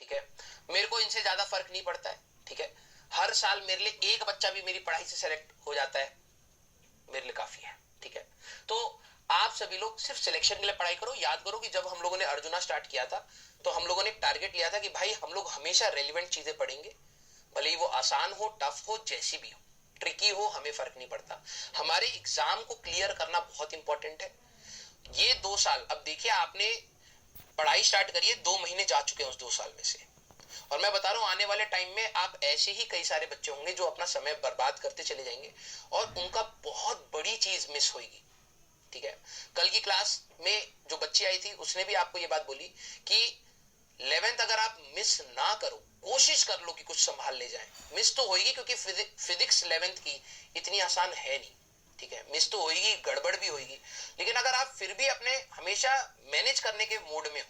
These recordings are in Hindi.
ठीक है, मेरे को इनसे ज्यादा फर्क नहीं पड़ता है, ठीक है, हर साल मेरे लिए एक बच्चा भी मेरी पढ़ाई से सेलेक्ट हो जाता है, मेरे लिए काफी है, ठीक है। तो आप सभी लोग सिर्फ सिलेक्शन के लिए पढ़ाई करो। याद करो कि जब हम लोगों ने अर्जुना स्टार्ट किया था तो हम लोगों ने एक टारगेट लिया था कि भाई हम लोग हमेशा रेलिवेंट चीजें पढ़ेंगे, भले ही वो आसान हो, टफ हो, जैसी भी हो, ट्रिकी हो, हमें फर्क नहीं पड़ता। हमारे एग्जाम को क्लियर करना बहुत इंपॉर्टेंट है। ये 2 साल, अब देखिए आपने पढ़ाई स्टार्ट करी है, 2 महीने जा चुके हैं उस 2 साल में से, और मैं बता रहा हूं आने वाले टाइम में आप ऐसे ही कई सारे बच्चे होंगे जो अपना समय बर्बाद करते चले जाएंगे और उनका बहुत बड़ी चीज मिस होगी, ठीक है। कल की क्लास में जो बच्ची आई थी उसने भी आपको ये बात बोली कि 11th अगर आप मिस ना करो, कोशिश कर लो कि कुछ संभाल ले जाए। मिस तो होगी क्योंकि फिजिक्स 11th की इतनी आसान है नहीं, ठीक है, मिस तो होगी, गड़बड़ भी होगी, लेकिन अगर आप फिर भी अपने हमेशा मैनेज करने के मोड में हो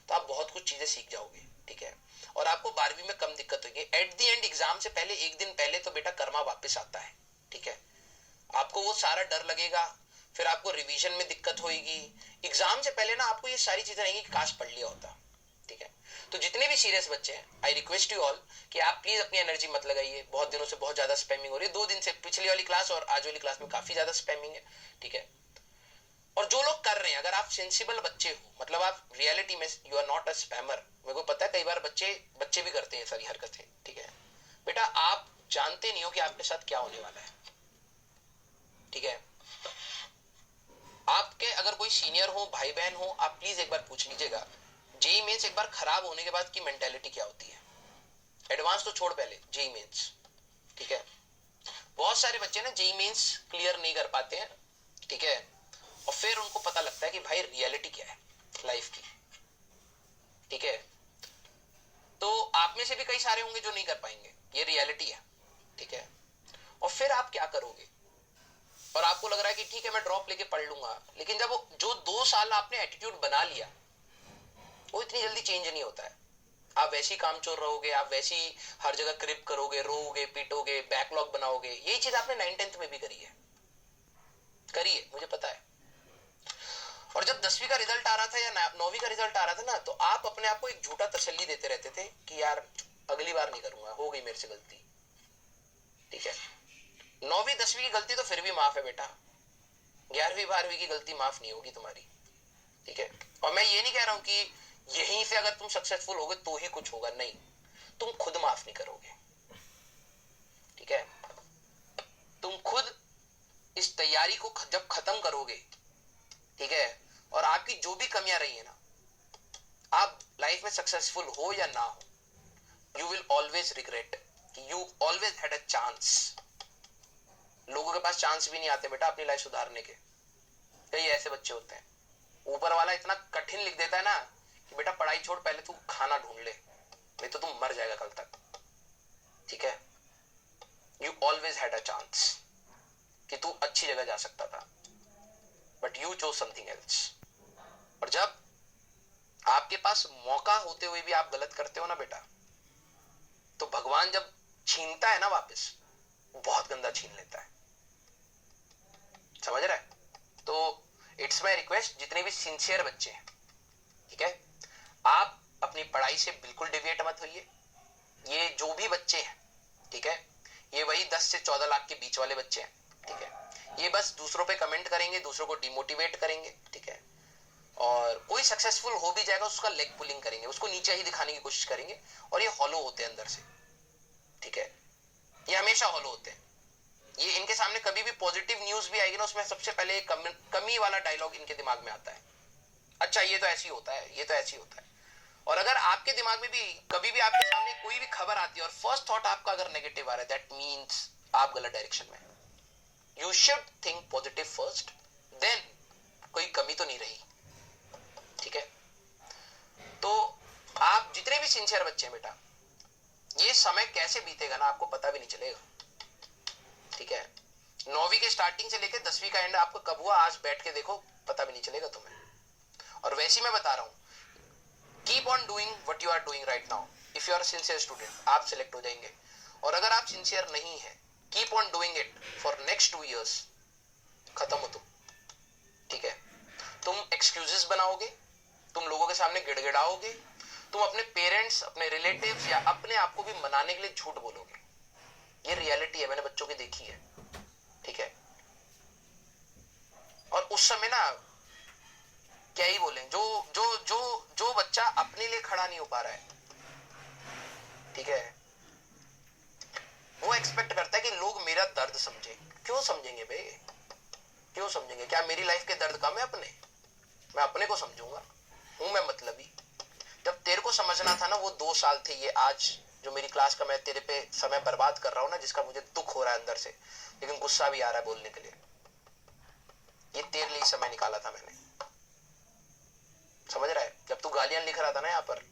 तो आप बहुत कुछ चीजें सीख जाओगे, ठीक है, और आपको 12वीं में कम दिक्कत होगी। एट द एंड एग्जाम से पहले एक दिन पहले तो बेटा कर्मा वापस आता है, ठीक है, आपको वो सारा डर लगेगा, फिर आपको रिवीजन में दिक्कत होगी, एग्जाम से पहले ना आपको ये सारी चीजें रहेंगी कि काश पढ़ लिया होता, ठीक है। तो जितने भी सीरियस बच्चे हैं, आई रिक्वेस्ट यू ऑल कि आप प्लीज अपनी एनर्जी मत लगाइए, बहुत दिनों से बहुत ज्यादा स्पैमिंग हो रही है, 2 दिन से पिछली वाली क्लास और आज वाली क्लास में काफी ज्यादा स्पैमिंग है, ठीक है। और जो लोग कर रहे हैं, अगर आप सेंसिबल बच्चे हो, मतलब आप रियलिटी में you are not a spammer, मेरे को पता है कई बार बच्चे भी करते हैं सारी हरकतें, ठीक है, बेटा आप जानते नहीं हो कि आपके साथ क्या होने वाला है, ठीक है। आपके अगर कोई सीनियर हो, भाई बहन हो, आप प्लीज एक बार पूछ लीजिएगा जेई मेंस एक बार खराब होने के बाद की मेंटेलिटी क्या होती है। एडवांस तो छोड़, पहले जेई मेंस, ठीक है। बहुत सारे बच्चे ना जेई मेंस क्लियर नहीं कर पाते हैं, ठीक है, और फिर उनको पता लगता है कि भाई रियलिटी क्या है लाइफ की, ठीक है। तो आप में से भी कई सारे होंगे जो नहीं कर पाएंगे, ये रियलिटी है, ठीक है। और फिर आप क्या करोगे, और आपको लग रहा है कि ठीक है मैं ड्रॉप लेके पढ़ लूंगा, लेकिन जब जो 2 साल आपने एटीट्यूड बना लिया वो इतनी जल्दी चेंज नहीं होता है। आप वैसी कामचोर रहोगे, आप वैसी हर जगह क्रिप करोगे, रोओगे, पीटोगे, बैकलॉग बनाओगे। यही चीज आपने 9th-10th में भी करी है, मुझे पता है। और जब 10वीं का रिजल्ट आ रहा था या 9वीं का रिजल्ट आ रहा था ना, तो आप अपने आप को एक झूठा तसल्ली देते रहते थे कि यार अगली बार नहीं करूंगा, हो गई मेरे से गलती, ठीक है। 9वीं 10वीं की गलती तो फिर भी माफ है बेटा, 11वीं 12वीं की गलती माफ नहीं होगी तुम्हारी, ठीक है। और मैं ये नहीं कह रहा हूं कि यहीं से अगर तुम सक्सेसफुल होगे तो ही कुछ होगा, नहीं, तुम खुद माफ नहीं करोगे, ठीक है। तुम खुद इस तैयारी को जब खत्म करोगे, ठीक है, और आपकी जो भी कमियां रही है ना, आप लाइफ में सक्सेसफुल हो या ना हो, यू विल ऑलवेज रिग्रेट कि you always had a chance. लोगों के पास चांस भी नहीं आते बेटा अपनी लाइफ सुधारने के, कई ऐसे बच्चे होते हैं, ऊपर वाला इतना कठिन लिख देता है ना कि बेटा पढ़ाई छोड़, पहले तू खाना ढूंढ ले, नहीं तो तुम मर जाएगा कल तक, ठीक है। You always had a chance कि तू अच्छी जगह जा सकता था, but you chose something else. और जब आपके पास मौका होते हुए भी आप गलत करते हो ना बेटा, तो भगवान जब छीनता है ना वापस, बहुत गंदा छीन लेता है, समझ रहा है। तो इट्स माई रिक्वेस्ट, जितने भी सिंसियर बच्चे हैं, ठीक है, आप अपनी पढ़ाई से बिल्कुल डिविएट मत होइए। ये जो भी बच्चे हैं, ठीक है, ये वही 10 से 14 लाख के बीच वाले बच्चे हैं, ठीक है, ये बस दूसरों पे कमेंट करेंगे, दूसरों को डिमोटिवेट करेंगे, ठीक है, और कोई सक्सेसफुल हो भी जाएगा उसका लेग पुलिंग करेंगे, उसको नीचे ही दिखाने की कोशिश करेंगे, और ये हॉलो होते हैं अंदर से, ठीक है, ये हमेशा हॉलो होते हैं। ये इनके सामने कभी भी पॉजिटिव न्यूज भी आएगी ना, उसमें सबसे पहले कमी वाला डायलॉग इनके दिमाग में आता है, अच्छा ये तो ऐसे ही होता है, ये तो ऐसे ही होता है। और अगर आपके दिमाग में भी कभी भी आपके सामने कोई भी खबर आती है और फर्स्ट थॉट आपका अगर नेगेटिव आ रहा है, दैट मीन्स आप गलत डायरेक्शन में। You should think positive first, then कोई कमी तो नहीं रही, ठीक है। तो आप जितने भी सिंसियर बच्चे हैं बेटा, ये समय कैसे बीतेगा ना आपको पता भी नहीं चलेगा, ठीक है। 9वीं के स्टार्टिंग से लेकर 10वीं का एंड आपको कब हुआ, आज बैठ के देखो, पता भी नहीं चलेगा तुम्हें। और वैसे मैं बता रहा हूं, keep on doing what you are doing right now. If you are sincere student, आप सिलेक्ट हो जाएंगे, और अगर आप सिंसियर नहीं है, keep on doing it for next 2 years, खत्म हो तुम, ठीक है। तुम एक्सक्यूजेस बनाओगे, तुम लोगों के सामने गिड़गिड़ाओगे, तुम अपने पेरेंट्स, अपने रिलेटिव्स या अपने आप को भी मनाने के लिए झूठ बोलोगे। ये रियलिटी है, मैंने बच्चों की देखी है, ठीक है। और उस समय ना क्या ही बोले, जो जो जो जो बच्चा अपने लिए खड़ा नहीं हो पा रहा है, ठीक है, वो एक्सपेक्ट करता है कि लोग मेरा दर्द समझे। क्यों समझेंगे बे, क्यों समझेंगे? क्या मेरी लाइफ के दर्द कम है अपने? मैं अपने को समझूंगा, हूं मैं मतलबी। जब तेरे को समझना था ना, वो 2 साल थे। ये आज जो मेरी क्लास का मैं तेरे पे समय बर्बाद कर रहा हूं ना, जिसका मुझे दुख हो रहा है अंदर से, लेकिन गुस्सा भी आ रहा है बोलने के लिए, ये तेरे लिए समय निकाला था मैंने। समझ रहा है? जब तू गालियां लिख रहा था ना यहाँ पर,